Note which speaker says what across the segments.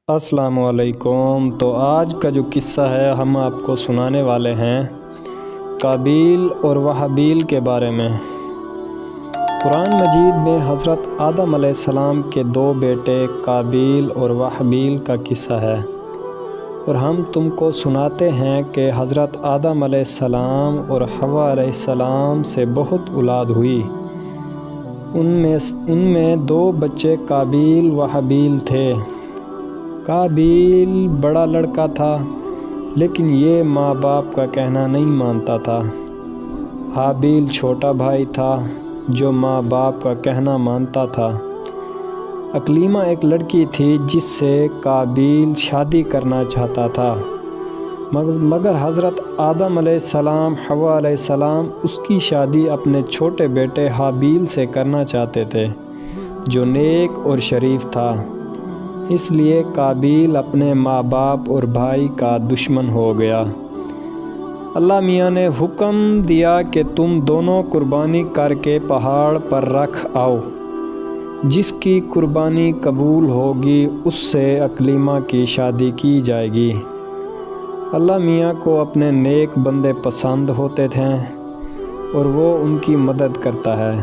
Speaker 1: السلام علیکم۔ تو آج کا جو قصہ ہے ہم آپ کو سنانے والے ہیں قابیل اور وحابیل کے بارے میں۔ قرآن مجید میں حضرت آدم علیہ السلام کے دو بیٹے قابیل اور وحابیل کا قصہ ہے، اور ہم تم کو سناتے ہیں کہ حضرت آدم علیہ السلام اور حوا علیہ السلام سے بہت اولاد ہوئی۔ ان میں دو بچے قابیل و حابیل تھے۔ قابیل بڑا لڑکا تھا، لیکن یہ ماں باپ کا کہنا نہیں مانتا تھا۔ حابیل چھوٹا بھائی تھا جو ماں باپ کا کہنا مانتا تھا۔ اکلیمہ ایک لڑکی تھی جس سے قابیل شادی کرنا چاہتا تھا، مگر حضرت آدم علیہ السلام حوا علیہ السلام اس کی شادی اپنے چھوٹے بیٹے حابیل سے کرنا چاہتے تھے جو نیک اور شریف تھا۔ اس لیے قابیل اپنے ماں باپ اور بھائی کا دشمن ہو گیا۔ اللہ میاں نے حکم دیا کہ تم دونوں قربانی کر کے پہاڑ پر رکھ آؤ، جس کی قربانی قبول ہوگی اس سے اکلیمہ کی شادی کی جائے گی۔ اللہ میاں کو اپنے نیک بندے پسند ہوتے تھے اور وہ ان کی مدد کرتا ہے۔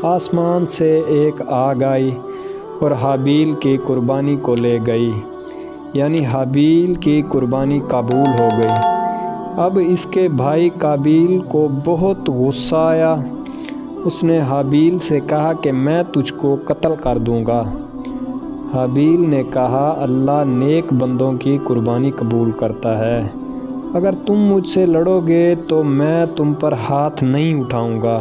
Speaker 1: آسمان سے ایک آگ آئی اور حابیل کی قربانی کو لے گئی، یعنی حابیل کی قربانی قبول ہو گئی۔ اب اس کے بھائی قابیل کو بہت غصہ آیا۔ اس نے حابیل سے کہا کہ میں تجھ کو قتل کر دوں گا۔ حابیل نے کہا اللہ نیک بندوں کی قربانی قبول کرتا ہے، اگر تم مجھ سے لڑو گے تو میں تم پر ہاتھ نہیں اٹھاؤں گا۔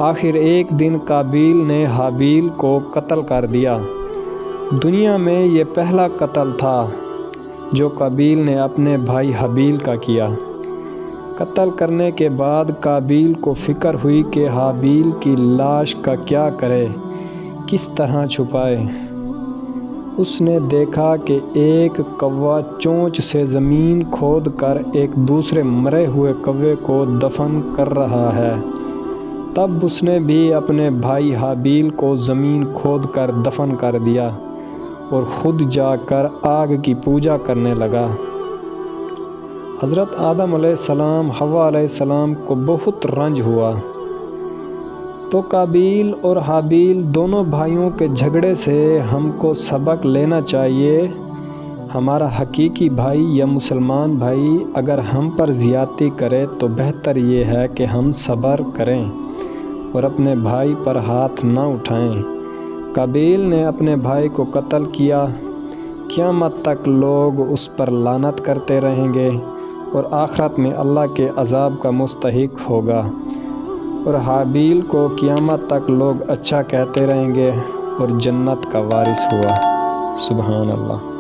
Speaker 1: آخر ایک دن قابیل نے حابیل کو قتل کر دیا۔ دنیا میں یہ پہلا قتل تھا جو قابیل نے اپنے بھائی حابیل کا کیا۔ قتل کرنے کے بعد قابیل کو فکر ہوئی کہ حابیل کی لاش کا کیا کرے، کس طرح چھپائے۔ اس نے دیکھا کہ ایک کوا چونچ سے زمین کھود کر ایک دوسرے مرے ہوئے کوے کو دفن کر رہا ہے۔ تب اس نے بھی اپنے بھائی حابیل کو زمین کھود کر دفن کر دیا اور خود جا کر آگ کی پوجا کرنے لگا۔ حضرت آدم علیہ السلام حوا علیہ السلام کو بہت رنج ہوا۔ تو قابیل اور حابیل دونوں بھائیوں کے جھگڑے سے ہم کو سبق لینا چاہیے۔ ہمارا حقیقی بھائی یا مسلمان بھائی اگر ہم پر زیادتی کرے تو بہتر یہ ہے کہ ہم صبر کریں اور اپنے بھائی پر ہاتھ نہ اٹھائیں۔ قابیل نے اپنے بھائی کو قتل کیا، قیامت تک لوگ اس پر لعنت کرتے رہیں گے اور آخرت میں اللہ کے عذاب کا مستحق ہوگا، اور حابیل کو قیامت تک لوگ اچھا کہتے رہیں گے اور جنت کا وارث ہوا۔ سبحان اللہ۔